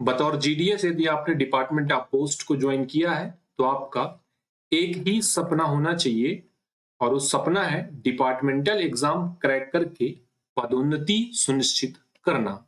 बतौर जीडीएस यदि आपने डिपार्टमेंट ऑफ पोस्ट को ज्वाइन किया है तो आपका एक ही सपना होना चाहिए, और उस सपना है डिपार्टमेंटल एग्जाम क्रैक करके पदोन्नति सुनिश्चित करना।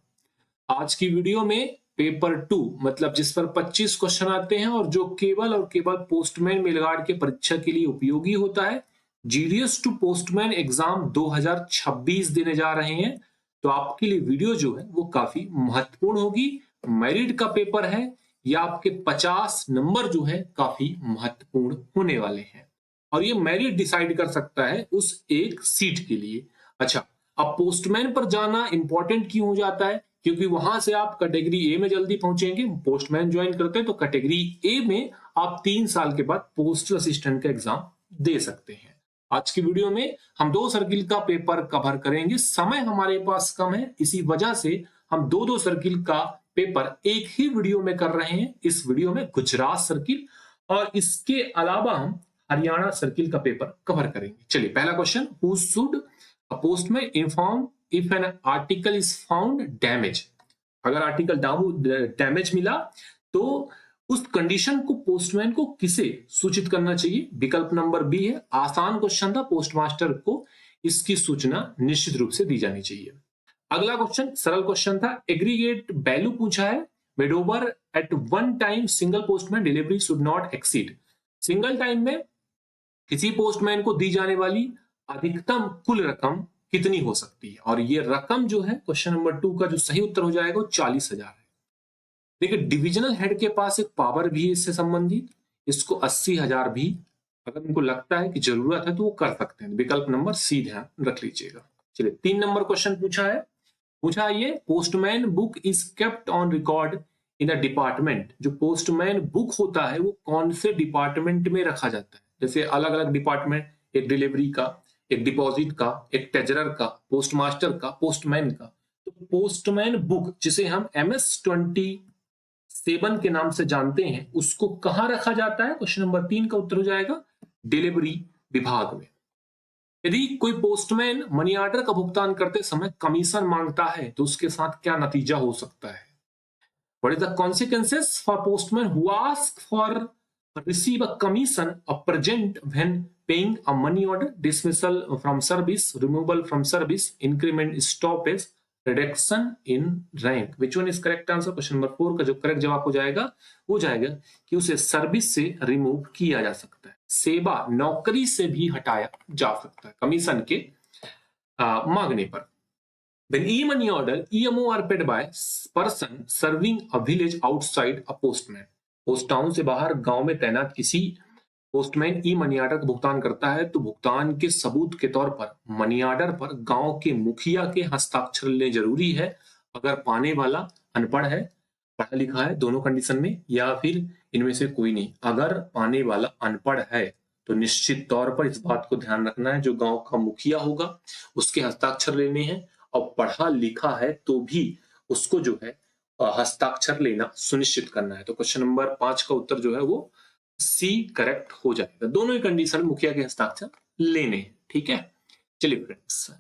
आज की वीडियो में पेपर 2 मतलब जिस पर 25 क्वेश्चन आते हैं और जो केवल और केवल पोस्टमैन मेलगार्ड के परीक्षा के लिए उपयोगी होता है, जीडीएस टू पोस्टमैन एग्जाम 2026 देने जा रहे हैं। तो आपके लिए वीडियो जो है वो काफी महत्वपूर्ण होगी। मेरिट का पेपर है या आपके 50 नंबर जो है काफी महत्वपूर्ण होने वाले हैं, और ये मेरिट डिसाइड कर सकता है उस एक सीट के लिए। अच्छा, अब पोस्टमैन पर जाना इंपॉर्टेंट क्यों हो जाता है? क्योंकि वहां से आप कैटेगरी ए में जल्दी पहुंचेंगे। पोस्टमैन ज्वाइन करते हैं तो कैटेगरी ए में आप 3 साल के बाद पोस्टल असिस्टेंट का एग्जाम दे सकते हैं। आज की वीडियो में हम 2 सर्किल का पेपर कवर करेंगे। समय हमारे पास कम है, इसी वजह से हम 2 सर्किल का पेपर एक ही वीडियो में कर रहे हैं। इस वीडियो में गुजरात सर्किल और इसके अलावा हम हरियाणा सर्किल का पेपर कवर करेंगे। चलिए, पहला question, who should a postman inform if an article is found damage. अगर आर्टिकल डैमेज मिला तो उस कंडीशन को पोस्टमैन को किसे सूचित करना चाहिए? विकल्प नंबर बी है। आसान क्वेश्चन था, पोस्टमास्टर को इसकी सूचना निश्चित रूप से दी जानी चाहिए। अगला क्वेश्चन सरल क्वेश्चन था, एग्रीगेट वैल्यू पूछा है। Made over at one time single postman delivery should not exceed. Single time में किसी पोस्टमैन को दी जाने वाली अधिकतम कुल रकम कितनी हो सकती है? और ये रकम जो है क्वेश्चन नंबर 2 का जो सही उत्तर हो जाएगा वो 40,000 है। देखिए, डिविजनल हेड के पास एक पावर भी है इससे संबंधित, इसको 80,000 भी अगर उनको लगता है कि जरूरत है तो वो कर सकते हैं। विकल्प नंबर सी ध्यान रख लीजिएगा। चलिए, 3 नंबर क्वेश्चन पूछा ये, postman book is kept on record in a department. जो पोस्टमैन बुक होता है वो कौन से डिपार्टमेंट में रखा जाता है? जैसे अलग अलग डिपार्टमेंट, एक डिलीवरी का, एक डिपॉजिट का, एक ट्रेजरर का, पोस्टमास्टर का, पोस्टमैन का। तो पोस्टमैन बुक जिसे हम MS-27 के नाम से जानते हैं, उसको कहां रखा जाता है? क्वेश्चन नंबर 3 का उत्तर हो जाएगा डिलीवरी विभाग में। यदि कोई पोस्टमैन मनी ऑर्डर का भुगतान करते समय कमीशन मांगता है तो उसके साथ क्या नतीजा हो सकता है? What is the consequences for postman who ask for receive a commission of present when paying a money order? Dismissal from service, removal from service, increment, stoppage, reduction in rank. Which one is correct answer? Question number 4 का जो correct जवाब हो जाएगा वो जाएगा कि उसे service से रिमूव किया जा सकता है, सेवा नौकरी से भी हटाया जा सकता है कमीशन के मांगने पर। When e-money order, EMO are paid by person serving a village outside a postman. Post town से बाहर गांव में तैनात किसी पोस्टमैन ई मनी ऑर्डर का भुगतान करता है तो भुगतान के सबूत के तौर पर मनी ऑर्डर पर गांव के मुखिया के हस्ताक्षर लेने जरूरी है। अगर पाने वाला अनपढ़ है, पढ़ा लिखा है, दोनों कंडीशन में, या फिर इनमें से कोई नहीं। अगर पाने वाला अनपढ़ है तो निश्चित तौर पर इस बात को ध्यान रखना है जो गांव का मुखिया होगा उसके हस्ताक्षर लेने हैं, और पढ़ा लिखा है तो भी उसको जो है हस्ताक्षर लेना सुनिश्चित करना है। तो क्वेश्चन नंबर 5 का उत्तर जो है वो सी करेक्ट हो जाएगा। दोनों ही कंडीशन मुखिया के हस्ताक्षर लेने हैं। ठीक है, चलिए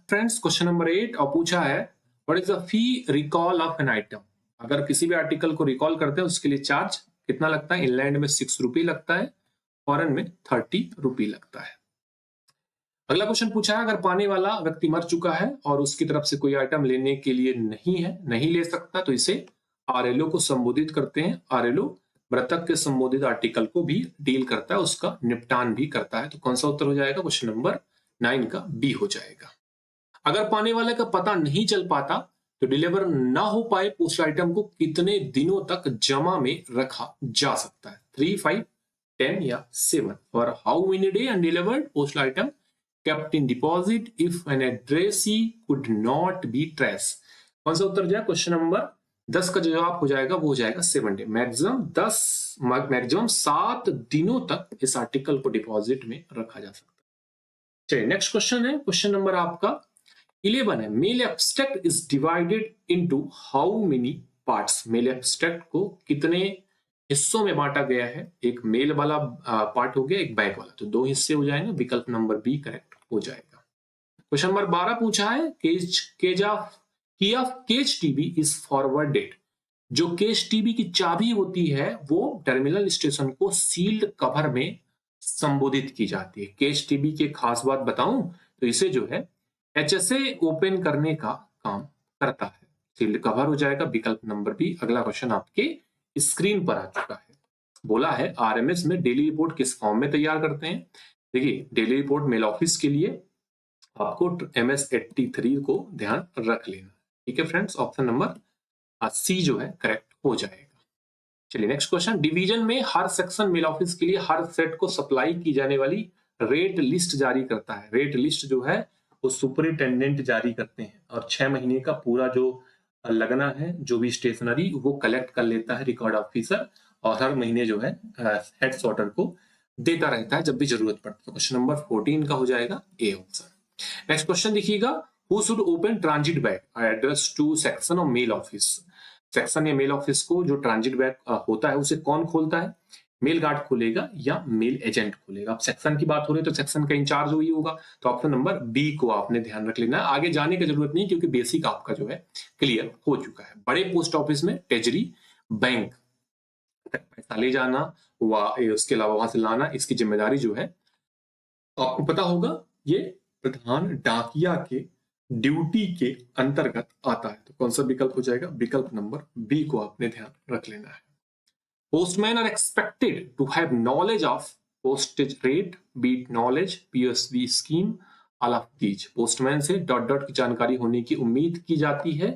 फ्रेंड्स क्वेश्चन नंबर 8 और पूछा है, what is the fee recall of an item. अगर किसी भी आर्टिकल को रिकॉल करते हैं उसके लिए चार्ज कितना लगता है? इंग्लैंड में 6 रुपये लगता है, फॉरेन में 30 रुपये लगता है। अगला क्वेश्चन पूछा है, अगर पाने वाला व्यक्ति मर चुका है और उसकी तरफ से कोई आइटम लेने के लिए नहीं है, नहीं ले सकता, तो इसे आरएलओ को संबोधित करते हैं। आरएलओ मृतक के संबोधित आर्टिकल को भी डील करता है, उसका निपटान भी करता है। तो कौन सा उत्तर हो जाएगा? क्वेश्चन नंबर 9 का बी हो जाएगा। अगर पाने वाले का पता नहीं चल पाता तो डिलीवर ना हो पाए पोस्ट आइटम को कितने दिनों तक जमा में रखा जा सकता है? 3, 5, 10 या 7? For how many day undelivered post item kept in deposit if an addressee could not be traced? कौन सा उत्तर जाए? क्वेश्चन नंबर 10 का जवाब हो जाएगा वो हो जाएगा 7 डे। मैक्सिमम 7 दिनों तक इस आर्टिकल को डिपॉजिट में रखा जा सकता है। चलिए नेक्स्ट क्वेश्चन है, क्वेश्चन नंबर आपका 11 है, mail abstract is divided into how many parts. Mail abstract को कितने हिस्सों में बांटा गया है? एक मेल वाला पार्ट हो गया, एक बैक वाला, तो 2 हिस्से हो जाएंगे। विकल्प नंबर बी करेक्ट हो जाएगा। क्वेश्चन नंबर 12 पूछा है, केज टीबी इज फॉरवर्डेड जो केस टीबी की चाबी होती है वो टर्मिनल स्टेशन को सील्ड कवर में संबोधित की जाती है। केस टीबी की खास बात बताऊं तो इसे जो है एचएसए ओपन करने का काम करता है। सील्ड कवर हो जाएगा विकल्प नंबर बी। अगला क्वेश्चन आपके स्क्रीन पर आ चुका है। बोला है आरएमएस में डेली रिपोर्ट किस फॉर्म में तैयार करते हैं। देखिए डेली रिपोर्ट मेल ऑफिस के लिए आपको MS83 को ध्यान रख लेना। ठीक है फ्रेंड्स, ऑप्शन नंबर सी जो है करेक्ट हो जाएगा। चलिए नेक्स्ट क्वेश्चन। डिवीजन में हर सेक्शन मेल ऑफिस के लिए हर सेट को सप्लाई की जाने वाली रेट लिस्ट जारी करता है। रेट लिस्ट जो है वो सुपरिटेंडेंट जारी करते हैं और 6 महीने का पूरा जो लगना है जो भी स्टेशनरी वो कलेक्ट कर लेता है रिकॉर्ड ऑफिसर और हर महीने जो है हेड सॉर्टर को देता रहता है जब भी जरूरत पड़ती है। क्वेश्चन नंबर 14 का हो जाएगा ए ऑप्शन। नेक्स्ट क्वेश्चन देखिएगा। Who should open transit bag address to section of mail office. Section या मेल ऑफिस को जो ट्रांजिट बैग होता है उसे कौन खोलता है। मेल गार्ड खोलेगा या मेल एजेंट खोलेगा। अब सेक्शन की बात हो रही है तो सेक्शन का इंचार्ज वही होगा, तो ऑप्शन नंबर बी को आपने ध्यान रख लेना है। आगे जाने की जरूरत नहीं क्योंकि बेसिक आपका जो है क्लियर हो चुका है। बड़े पोस्ट ऑफिस में ट्रेजरी बैंक तक पैसा ले जाना व उसके अलावा वहां से लाना इसकी जिम्मेदारी जो है आपको पता होगा ये प्रधान डाकिया के ड्यूटी के अंतर्गत आता है। तो कौन सा विकल्प हो जाएगा, विकल्प नंबर बी को आपने ध्यान रख लेना है। Postman are expected to have knowledge of postage rate, beat knowledge, POSB scheme, all of these. Postman से डॉट डॉट की जानकारी होने की उम्मीद की जाती है।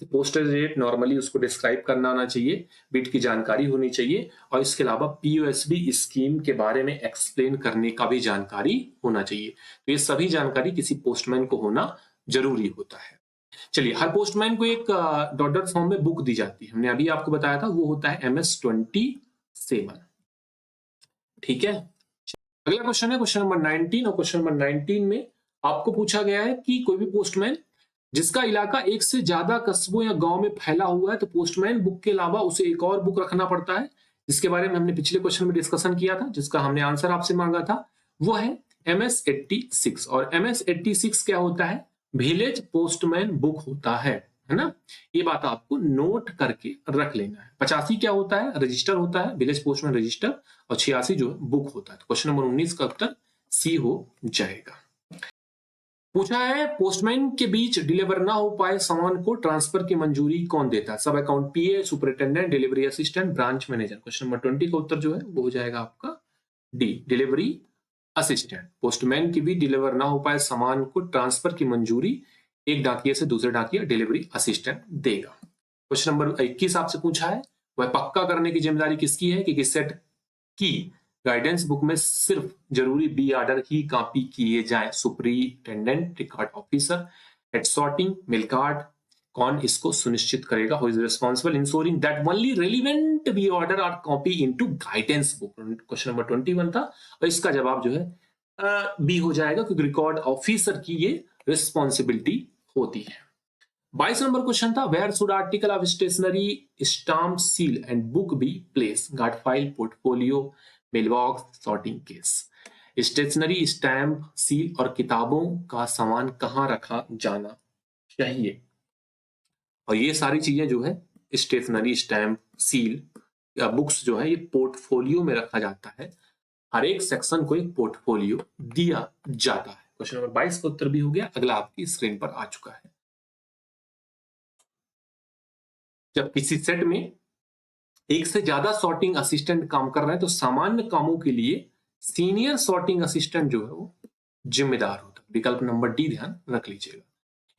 पोस्टेज रेट नॉर्मली उसको डिस्क्राइब करना आना चाहिए, बीट की जानकारी होनी चाहिए और इसके अलावा POSB स्कीम के बारे में एक्सप्लेन करने का भी जानकारी होना चाहिए। तो ये सभी जानकारी किसी पोस्टमैन को होना जरूरी होता है। चलिए हर पोस्टमैन को एक डॉट डॉट फॉर्म में बुक दी जाती है, हमने अभी आपको बताया था वो होता है MS-27। ठीक है, अगला क्वेश्चन है क्वेश्चन नंबर 19 और क्वेश्चन नंबर 19 में आपको पूछा गया है कि कोई भी पोस्टमैन जिसका इलाका एक से ज्यादा कस्बों या गांव में फैला हुआ है तो पोस्टमैन बुक के अलावा उसे एक और बुक रखना पड़ता है, जिसके बारे में हमने पिछले क्वेश्चन में डिस्कशन किया था, जिसका हमने आंसर आपसे मांगा था, वो है MS-86। और MS-86 क्या होता है, विलेज पोस्टमैन बुक होता है ना। ये बात आपको नोट करके रख लेना है। 85 क्या होता है, रजिस्टर होता है, विलेज पोस्टमैन रजिस्टर, और 86 जो है बुक होता है। तो क्वेश्चन नंबर 19 का उत्तर सी हो जाएगा। पूछा है पोस्टमैन के बीच डिलीवर ना हो पाए सामान को ट्रांसफर की मंजूरी कौन देता है। सब account PA, superintendent, delivery assistant, branch manager. Question number 20 का उत्तर जो है वो हो जाएगा आपका डी, डिलीवरी असिस्टेंट। पोस्टमैन की भी डिलीवर ना हो पाए सामान को ट्रांसफर की मंजूरी एक डाकिया से दूसरे डाकिया डिलीवरी असिस्टेंट देगा। क्वेश्चन नंबर 21 आपसे पूछा है वह पक्का करने की जिम्मेदारी किसकी है कि किस सेट की गाइडेंस बुक में सिर्फ जरूरी बी ऑर्डर ही कॉपी किए जाए। Superintendent, record officer, head sorting, mail card. कौन इसको सुनिश्चित करेगा, who is responsible insuring that only relevant be order are copy into guidance book. Question number 21 था और इसका जवाब जो है बी हो जाएगा क्योंकि रिकॉर्ड ऑफिसर की ये रिस्पॉन्सिबिलिटी होती है। 22 नंबर क्वेश्चन था where should article of stationery stamp seal and book be place. Guard file, portfolio, mailbox, sorting case. Stationery, stamp, seal और किताबों का सामान कहाँ रखा जाना चाहिए। और ये सारी चीजें जो है स्टेशनरी, स्टैम्प, सील या बुक्स जो है ये पोर्टफोलियो में रखा जाता है। हर एक सेक्शन को एक पोर्टफोलियो दिया जाता है। क्वेश्चन नंबर 22 का उत्तर भी हो गया। अगला आपकी स्क्रीन पर आ चुका है। जब किसी सेट में एक से ज्यादा सॉर्टिंग असिस्टेंट काम कर रहे हैं तो सामान्य कामों के लिए सीनियर सॉर्टिंग असिस्टेंट जो है वो जिम्मेदार होता है। विकल्प नंबर डी ध्यान रख लीजिएगा।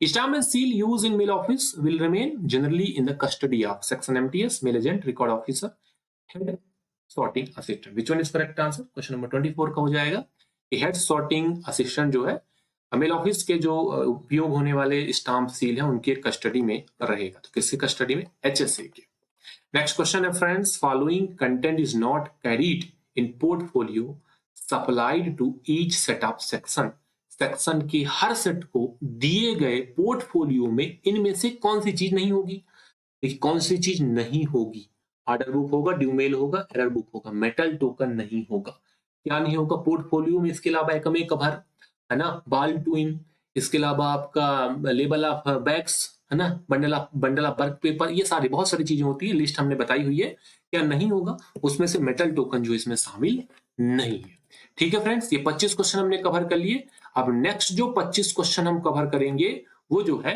Stamp and seal use in mail office will remain generally in the custody of section MTS, mail agent, record officer, head sorting assistant. Which one is correct answer. Question number 24 का हो जाएगा कि head sorting assistant जो है mail office के जो उपयोग होने वाले स्टाम्प सील है उनके कस्टडी में रहेगा। तो किसके कस्टडी में, HSA के। नेक्स्ट क्वेश्चन है friends, following content is not carried in portfolio supplied to each set of section. Section के हर सेट को दिए गए पोर्टफोलियो में इनमें से कौन सी चीज नहीं होगी। देखिए कौन सी चीज नहीं होगी, ऑर्डर बुक होगा, ड्यू मेल होगा, एरर बुक होगा, मेटल टोकन नहीं होगा। क्या नहीं होगा पोर्टफोलियो में, इसके अलावा एकमे कवर है ना, बाल ट्विन, इसके अलावा आपका लेबल ऑफ बैग्स है ना, बंडल ऑफ वर्क पेपर, ये सारी बहुत सारी चीजें होती है, लिस्ट हमने बताई हुई है। क्या नहीं होगा उसमें से मेटल टोकन जो इसमें शामिल नहीं है। ठीक है फ्रेंड्स, ये 25 क्वेश्चन हमने कवर कर लिए। अब नेक्स्ट जो 25 क्वेश्चन हम कवर करेंगे वो जो है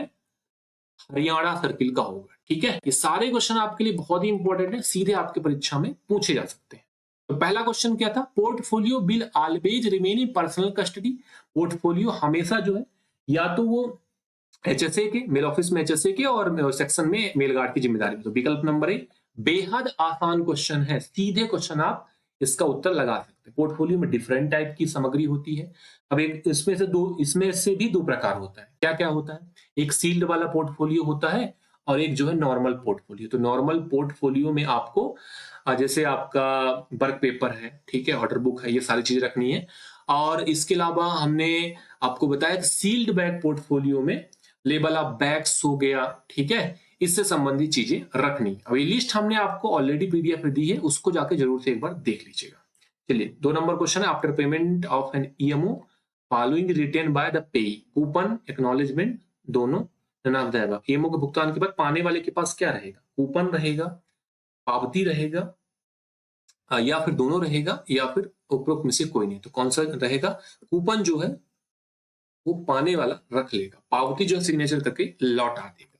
हरियाणा सर्किल का होगा। ठीक है, ये सारे क्वेश्चन आपके लिए बहुत ही इंपॉर्टेंट है, सीधे आपके परीक्षा में पूछे जा सकते हैं। तो पहला क्वेश्चन क्या था, portfolio will always remain in personal custody. Portfolio हमेशा जो है या तो वो एचएसए के, मेल ऑफिस में एचएसए के और सेक्शन में मेल गार्ड की जिम्मेदारी में। तो विकल्प नंबर ए बेहद आसान क्वेश्चन है, सीधे क्वेश्चन आप इसका उत्तर लगा सकते हैं। पोर्टफोलियो में डिफरेंट टाइप की सामग्री होती है। अब एक इसमें से भी दो प्रकार होता है। क्या क्या होता है, एक सील्ड वाला पोर्टफोलियो होता है और एक जो है नॉर्मल पोर्टफोलियो। तो नॉर्मल पोर्टफोलियो में आपको जैसे आपका वर्क पेपर है, ठीक है, ऑर्डर बुक है, ये सारी चीजें रखनी है। और इसके अलावा हमने आपको बताया कि सील्ड बैग पोर्टफोलियो में लेबल ऑफ बैग्स हो गया, ठीक है, इससे संबंधित चीजें रखनी। अब ये लिस्ट हमने आपको ऑलरेडी पीडीएफ में दी है, उसको जाके जरूर से एक बार देख लीजिएगा। चलिए 2 नंबर क्वेश्चन है, after payment of an EMO following retain by the pay coupon acknowledgement दोनों ईएमओ के भुगतान के बाद पाने वाले के पास क्या रहेगा, कूपन रहेगा, पावती रहेगा, या फिर दोनों रहेगा, या फिर उपरोक्त में से कोई नहीं। तो कौन सा रहेगा, कूपन जो है वो पाने वाला रख लेगा, पावती जो सिग्नेचर करके लौटा देगा।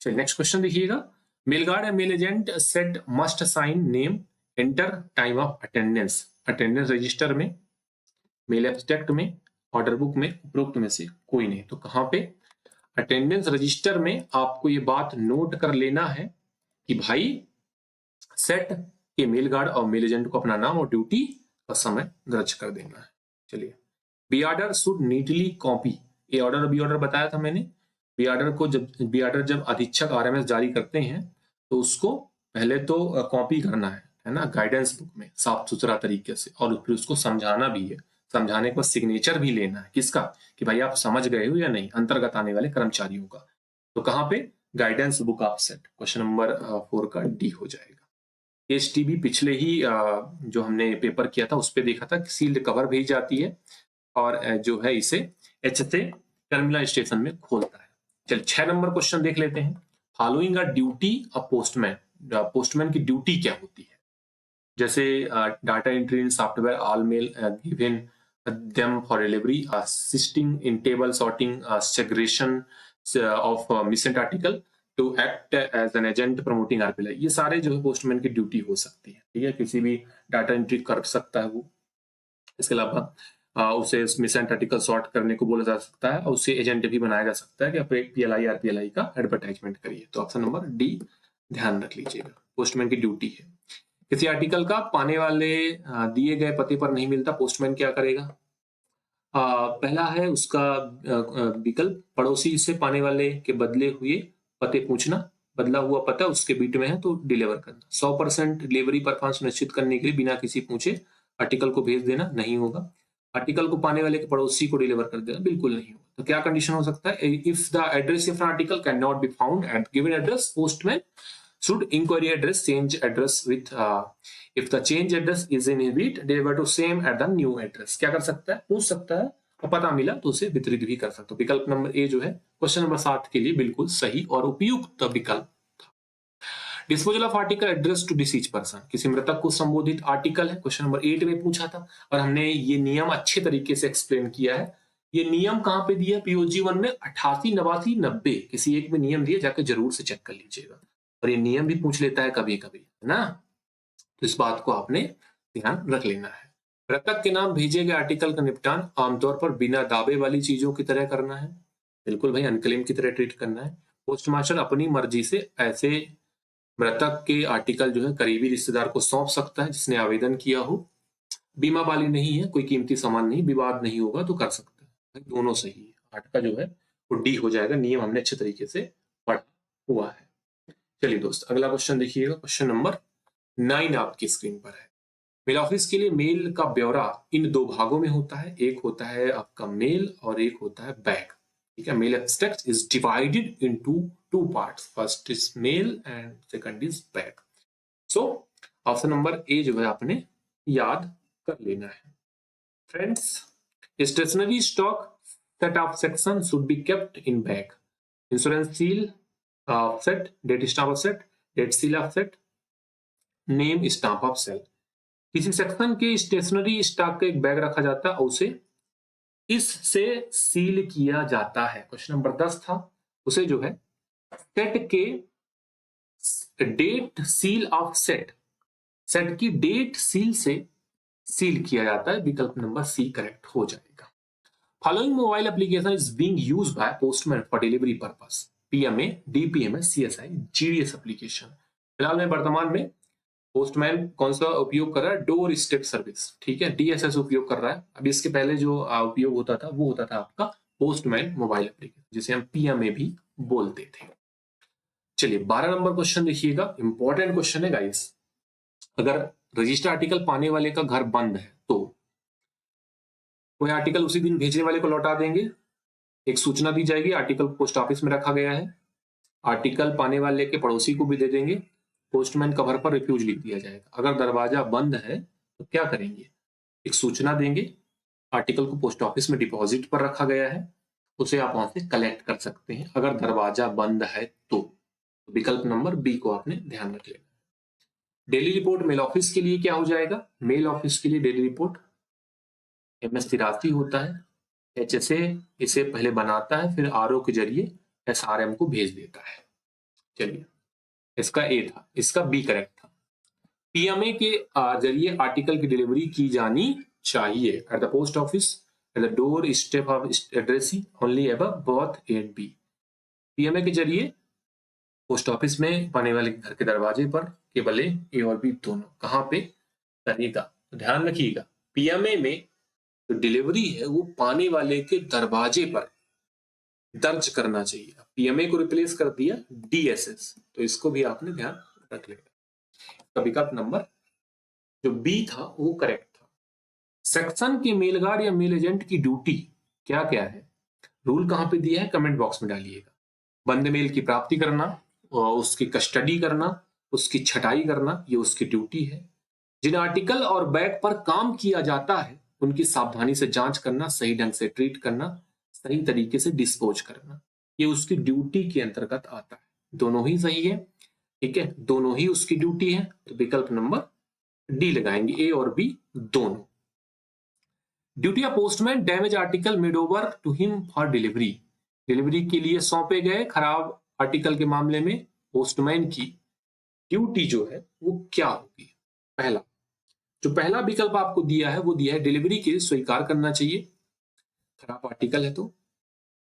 चलिए नेक्स्ट क्वेश्चन देखिएगा, mail guard and mail agent set must sign name enter time of attendance. Attendance register में, मेल एब्स्ट्रैक्ट में, ऑर्डर बुक में उपरोक्त में से कोई नहीं। तो कहां पे, अटेंडेंस रजिस्टर में आपको ये बात नोट कर लेना है कि भाई सेट के मेल गार्ड और मेल एजेंट को अपना नाम और ड्यूटी और समय दर्ज कर देना है। चलिए, B order should neatly copy, A order B order बताया था मैंने। बी ऑर्डर जब अधीक्षक आरएमएस जारी करते हैं तो उसको पहले तो कॉपी करना है ना, गाइडेंस बुक में साफ सुथरा तरीके से, और फिर उसको समझाना भी है। समझाने के बाद सिग्नेचर भी लेना है, किसका, कि भाई आप समझ गए हो या नहीं, अंतर्गत आने वाले कर्मचारियों का। तो कहां पे, guidance book of set, question number 4 का डी हो जाएगा। एचटीबी पिछले ही जो हमने पेपर किया था उस पर देखा था, सील्ड कवर भेज जाती है और जो है इसे एचएसए टर्मिनल स्टेशन में खोलता है। चल 6 नंबर क्वेश्चन देख लेते हैं, following a duty a postman. Postman की ड्यूटी क्या होती है, जैसे data entry in software, all mail given them for delivery, assisting in table sorting, segregation of missent article, to act as an agent promoting RPL. ये सारे जो है postman की ड्यूटी हो सकती है। ठीक है, किसी भी डाटा एंट्री कर सकता है वो। इसके अलावा उसे मिसेंट आर्टिकल सॉर्ट करने को बोला जा सकता है और उसे एजेंट भी बनाया जा सकता है कि आप पीएलआई आरपीएलआई का एडवर्टाइजमेंट करिए। तो ऑप्शन नंबर डी ध्यान रख लीजिएगा, पोस्टमैन की ड्यूटी है। किसी आर्टिकल का पाने वाले दिए गए पते पर नहीं मिलता, पोस्टमैन क्या करेगा, पहला है उसका विकल्प, पड़ोसी से पाने वाले के बदले हुए पते पूछना, बदला हुआ पता उसके बीट में है तो डिलीवर करना। 100% डिलीवरी परफॉर्मेंस सुनिश्चित करने के लिए बिना किसी पूछे आर्टिकल को भेज देना, नहीं होगा। आर्टिकल को पाने वाले के पड़ोसी को डिलीवर कर देना, बिल्कुल नहीं होगा। तो क्या कंडीशन हो सकता है, if the address of an article can not be found at given address, postman should inquiry address change address with if the change address is in indeed deliver to same at the new address। क्या कर सकता है, पूछ सकता है और पता मिला तो उसे वितरित भी कर सकता है। विकल्प नंबर ए जो है क्वेश्चन नंबर 7 के लिए बिल्कुल सही और उपयुक्त विकल्प था। Disposal of article address to deceased person, किसी मृतक को संबोधित आर्टिकल है, क्वेश्चन नंबर 8 में पूछा था और हमने ये नियम अच्छे तरीके से एक्सप्लेन किया है। ये नियम कहां पे दिया, पीओजी 1 में 88, 89, 90 किसी एक में नियम दिए, जाके जरूर से चेक कर लीजिएगा। और ये नियम भी पूछ लेता है कभी कभी, है ना, तो इस बात को आपने ध्यान रख लेना है। मृतक के नाम भेजे गए आर्टिकल का निपटान आमतौर पर बिना दावे वाली चीजों की तरह करना है, बिल्कुल भाई अनक्लेम की तरह ट्रीट करना है। पोस्टमास्टर अपनी मर्जी से ऐसे मृतक के आर्टिकल जो है करीबी रिश्तेदार को सौंप सकता है जिसने आवेदन किया हो। बीमा वाली नहीं है, कोई कीमती सामान नहीं, विवाद नहीं होगा तो कर सकता है। दोनों सही है, 8 का जो है वो डी हो जाएगा, नियम हमने अच्छे तरीके से पढ़ा हुआ है। चलिए दोस्त अगला क्वेश्चन देखिएगा, क्वेश्चन नंबर 9 आपकी स्क्रीन पर है। मेल ऑफिस के लिए मेल का ब्यौरा इन 2 भागों में होता है, एक होता है आपका मेल और एक होता है बैग। ठीक है, mail abstract is divided into 2 parts, first is mail and second is bag. So option number A जो है आपने याद कर लेना है। Friends, stationery stock set of section should be kept in bag. Insurance seal of set, date stamp of set, date seal of set, name stamp of cell. किसी section के stationery stock का एक बैग रखा जाता है और उसे इससे सील किया जाता है। क्वेश्चन नंबर 10 था, उसे जो है सेट के date seal of set, set की डेट सील से सील किया जाता है। विकल्प नंबर सी करेक्ट हो जाएगा। Following mobile application is being used by postman for delivery purpose, PMA, DPMA, CSI, GDS application. फिलहाल में वर्तमान में पोस्टमैन कौन सा उपयोग कर रहा है? डोर स्टेप सर्विस, ठीक है, डीएसएस उपयोग कर रहा है। अभी इसके पहले जो उपयोग होता था वो होता था आपका पोस्टमैन मोबाइल एप्लीकेशन, जिसे हम पीएमए भी बोलते थे। चलिए 12 नंबर क्वेश्चन देखिएगा, इंपॉर्टेंट क्वेश्चन है गाइस। अगर रजिस्टर आर्टिकल पाने वाले का घर बंद है तो कोई आर्टिकल उसी दिन भेजने वाले को लौटा देंगे, एक सूचना दी जाएगी, आर्टिकल पोस्ट ऑफिस में रखा गया है, आर्टिकल पाने वाले के पड़ोसी को भी दे देंगे, पोस्टमैन कवर पर रिफ्यूज लिख दिया जाएगा। अगर दरवाजा बंद है तो क्या करेंगे? एक सूचना देंगे, आर्टिकल को पोस्ट ऑफिस में डिपॉजिट पर रखा गया है, उसे आप वहां से कलेक्ट कर सकते हैं अगर दरवाजा बंद है तो। विकल्प नंबर बी को आपने ध्यान रख लेना। डेली रिपोर्ट मेल ऑफिस के लिए क्या हो जाएगा? मेल ऑफिस के लिए डेली रिपोर्ट MS 83 होता है, HSA इसे पहले बनाता है, फिर RO के जरिए SRM को भेज देता है। चलिए इसका ए था, इसका बी करेक्ट था। पीएमए के जरिए आर्टिकल की डिलीवरी की जानी चाहिए at the post office, at the door step of addressing only above both A and B. PMA के जरिए पोस्ट ऑफिस में पाने वाले घर के दरवाजे पर केवल ए और बी दोनों कहां पे करेगा? तो ध्यान रखिएगा, पीएमए में जो डिलीवरी है वो पाने वाले के दरवाजे पर दर्ज करना चाहिए। पीएमए को रिप्लेस कर दिया डीएसएस, तो इसको भी आपने ध्यान रख लेगा। तो विकल्प नंबर जो बी था वो करेक्ट था। सेक्शन के मेलगार्ड या मेल एजेंट की ड्यूटी क्या क्या है? रूल कहां पे दिया है? कमेंट बॉक्स में डालिएगा। बंद मेल की प्राप्ति करना, उसकी कस्टडी करना, उसकी छटाई करना, ये उसकी ड्यूटी है। जिन आर्टिकल और बैग पर काम किया जाता है उनकी सावधानी से जांच करना, सही ढंग से ट्रीट करना, सही तरीके से डिस्पोज करना, ये उसकी ड्यूटी के अंतर्गत आता है। दोनों ही सही है, ठीक है, दोनों ही उसकी ड्यूटी है। तो विकल्प नंबर डी लगाएंगे, ए और बी दोनों। Duty of postman damage article made over to him for delivery, delivery के लिए सौंपे गए खराब आर्टिकल के मामले में पोस्टमैन की ड्यूटी जो है वो क्या होगी? पहला, जो पहला विकल्प आपको दिया है वो दिया है डिलीवरी के स्वीकार करना चाहिए, खराब आर्टिकल है तो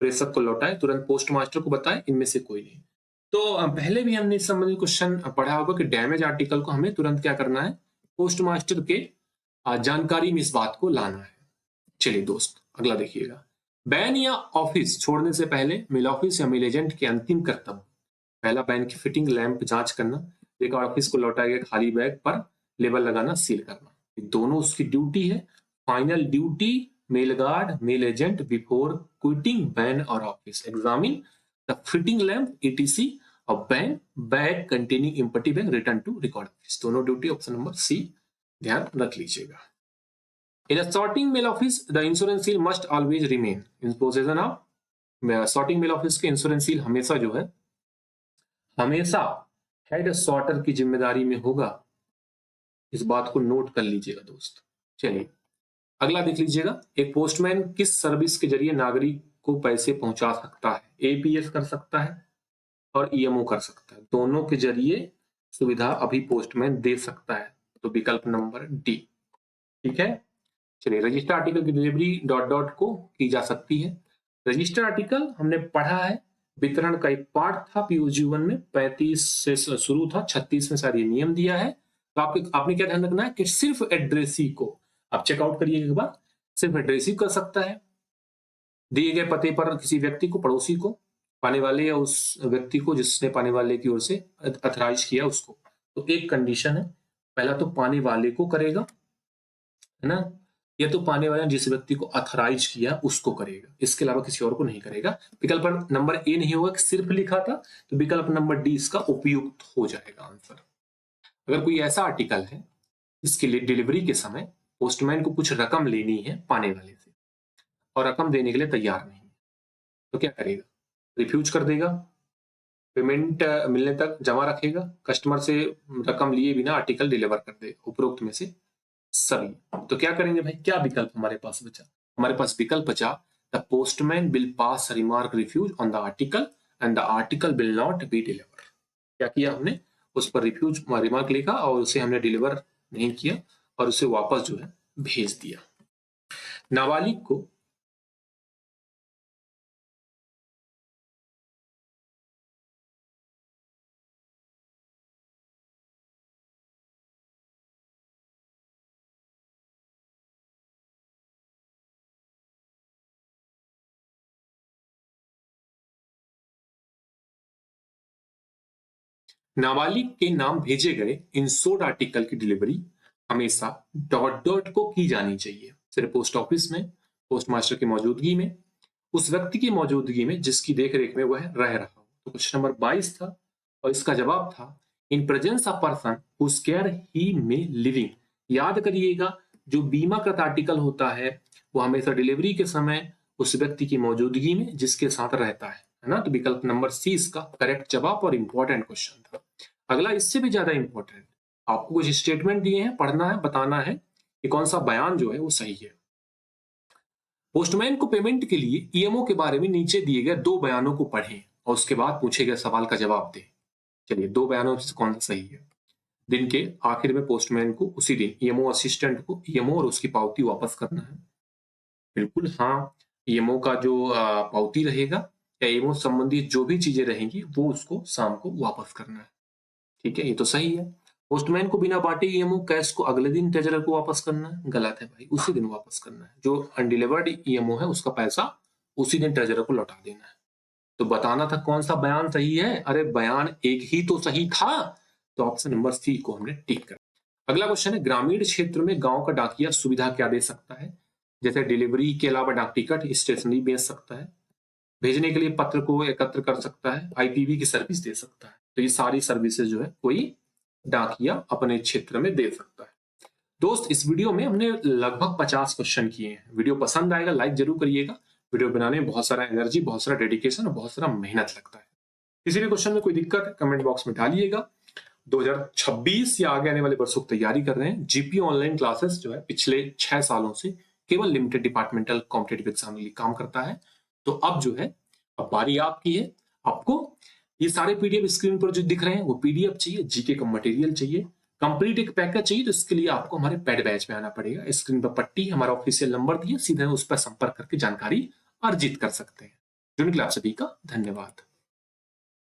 प्रेषक को लौटाए, तुरंत पोस्ट मास्टर को बताए, इनमें से कोई नहीं। तो पहले भी हमने इस संबंधित क्वेश्चन पढ़ा होगा कि डैमेज आर्टिकल को हमें तुरंत क्या करना है? पोस्ट मास्टर के जानकारी में इस बात को लाना है। चलिए दोस्त अगला देखिएगा। बैन या ऑफिस छोड़ने से पहले मेल ऑफिस या मेल एजेंट के अंतिम कर्तव्य। पहला, बैन की फिटिंग लैंप जांच करना, रिकॉर्ड ऑफिस को लौटाए गए खाली बैग पर लेबल लगाना, सील करना, दोनों उसकी ड्यूटी है। Final duty mail guard mail agent before quitting van और office, examine the fitting lamp ETC और van bag containing empty bag return to record office, दोनों ड्यूटी ऑप्शन नंबर सी ध्यान रख लीजिएगा। In a sorting mail office, the insurance seal must always remain in possession of, sorting mail office के insurance seal हमेशा जो है हमेशा head sorter की जिम्मेदारी में होगा। इस बात को नोट कर लीजिएगा दोस्त। चलिए अगला देख लीजिएगा। एक पोस्टमैन किस सर्विस के जरिए नागरिक को पैसे पहुंचा सकता है? APS कर सकता है और EMO कर सकता है, दोनों के जरिए सुविधा अभी पोस्टमैन दे सकता है। तो विकल्प नंबर डी, ठीक है। चलिए रजिस्टर आर्टिकल की डिलीवरी डॉट डॉट को की जा सकती है। रजिस्टर आर्टिकल हमने पढ़ा है, वितरण का एक पार्ट था POG 1 में, 35 से शुरू था, 36 में सारी नियम दिया है। तो आपने क्या ध्यान रखना है कि सिर्फ एड्रेसी को आप चेकआउट करिए एक बार, सिर्फ एड्रेसी कर सकता है दिए गए पते पर किसी व्यक्ति को, पड़ोसी को, पाने वाले या उस व्यक्ति को जिसने पाने वाले की ओर से अथराइज किया उसको। तो एक कंडीशन है, पहला तो पाने वाले को करेगा, है ना, या तो पाने वाला जिस व्यक्ति को अथराइज किया उसको करेगा, इसके अलावा किसी और को नहीं करेगा। विकल्प नंबर ए नहीं होगा, सिर्फ लिखा था, तो विकल्प नंबर डी इसका उपयुक्त हो जाएगा आंसर। अगर कोई ऐसा आर्टिकल है जिसके लिए डिलीवरी के समय पोस्टमैन को कुछ रकम लेनी है पाने वाले से और रकम देने के लिए तैयार नहीं, तो क्या करेगा? रिफ्यूज कर देगा, पेमेंट मिलने तक जमा रखेगा, कस्टमर से रकम लिए बिना आर्टिकल डिलीवर कर दे, उपरोक्त में से सभी। तो क्या करेंगे भाई, क्या विकल्प हमारे पास बचा? हमारे पास विकल्प बचा the postman will pass remark refuse on the article and the article will not be deliver. क्या किया हमने, उस पर रिफ्यूज रिमार्क लिखा और उसे हमने डिलीवर नहीं किया और उसे वापस जो है भेज दिया। नाबालिग को नाबालिग के नाम भेजे गए इंश्योर्ड आर्टिकल की डिलीवरी हमेशा डॉट डॉट को की जानी चाहिए, सिर्फ पोस्ट ऑफिस में, पोस्ट मास्टर की मौजूदगी में, उस व्यक्ति की मौजूदगी में जिसकी देखरेख में वह रह रहा हो। तो क्वेश्चन नंबर 22 था और इसका जवाब था in presence of person whose care he में लिविंग। याद करिएगा, जो बीमाकृत आर्टिकल होता है वो हमेशा डिलीवरी के समय उस व्यक्ति की मौजूदगी में जिसके साथ रहता है ना। तो विकल्प नंबर सी इसका करेक्ट जवाब और इंपॉर्टेंट क्वेश्चन था। अगला इससे भी ज्यादा इंपॉर्टेंट, आपको कुछ स्टेटमेंट दिए हैं, पढ़ना है, बताना है कि कौन सा बयान जो है वो सही है। पोस्टमैन को पेमेंट के लिए ईएमओ के बारे में नीचे दिए गए 2 बयानों को पढ़ें और उसके बाद पूछे गए सवाल का जवाब दें। चलिए 2 बयानों से कौन सा सही है? दिन के आखिर में पोस्टमैन को उसी दिन ईएमओ असिस्टेंट को ईएमओ और उसकी पावती वापस करना है। बिल्कुल हाँ, ईएमओ का जो पावती रहेगा या ईएमओ संबंधित जो भी चीजें रहेंगी वो उसको शाम को वापस करना है। ठीक है, ये तो सही है। पोस्टमैन को बिना बांटे ईएमओ कैश को अगले दिन ट्रेजरर को वापस करना है, गलत है भाई, उसी दिन वापस करना है। जो अनडिलीवर्ड ईएमओ है उसका पैसा उसी दिन ट्रेजरर को लौटा देना है। तो बताना था कौन सा बयान सही है, अरे बयान एक ही तो सही था, तो ऑप्शन नंबर सी को हमने टिक कर। अगला क्वेश्चन है ग्रामीण क्षेत्र में गांव का डाकिया सुविधा क्या दे सकता है? जैसे डिलीवरी के अलावा डाक टिकट, स्टेशनरी बेच सकता है, भेजने के लिए पत्र को एकत्र कर सकता है, आईपीवी की सर्विस दे सकता है। तो ये सारी सर्विसेज जो है कोई डाकिया अपने क्षेत्र में दे सकता है। दोस्त, इस वीडियो में हमने लगभग 50 क्वेश्चन किए हैं। वीडियो पसंद आएगा लाइक जरूर करिएगा। वीडियो बनाने में बहुत सारा एनर्जी, बहुत सारा डेडिकेशन और बहुत सारा मेहनत लगता है। किसी भी क्वेश्चन में कोई दिक्कत है कमेंट बॉक्स में डालिएगा। 2026 या आगे आने वाले वर्षों की तैयारी कर रहे हैं, जीपी ऑनलाइन क्लासेस जो है पिछले 6 सालों से केवल लिमिटेड डिपार्टमेंटल कॉम्पिटेटिव एग्जाम के लिए काम करता है। तो अब जो है, अब बारी आपकी है। आपको ये सारे पीडीएफ स्क्रीन पर जो दिख रहे हैं वो पीडीएफ चाहिए, जीके का मटेरियल चाहिए, कंप्लीट एक पैकेज चाहिए, तो इसके लिए आपको हमारे पेड बैच में आना पड़ेगा। स्क्रीन पर पट्टी हमारा ऑफिशियल नंबर दिया, सीधे उस पर संपर्क करके जानकारी अर्जित कर सकते हैं। जुड़ने के लिए आप सभी का धन्यवाद।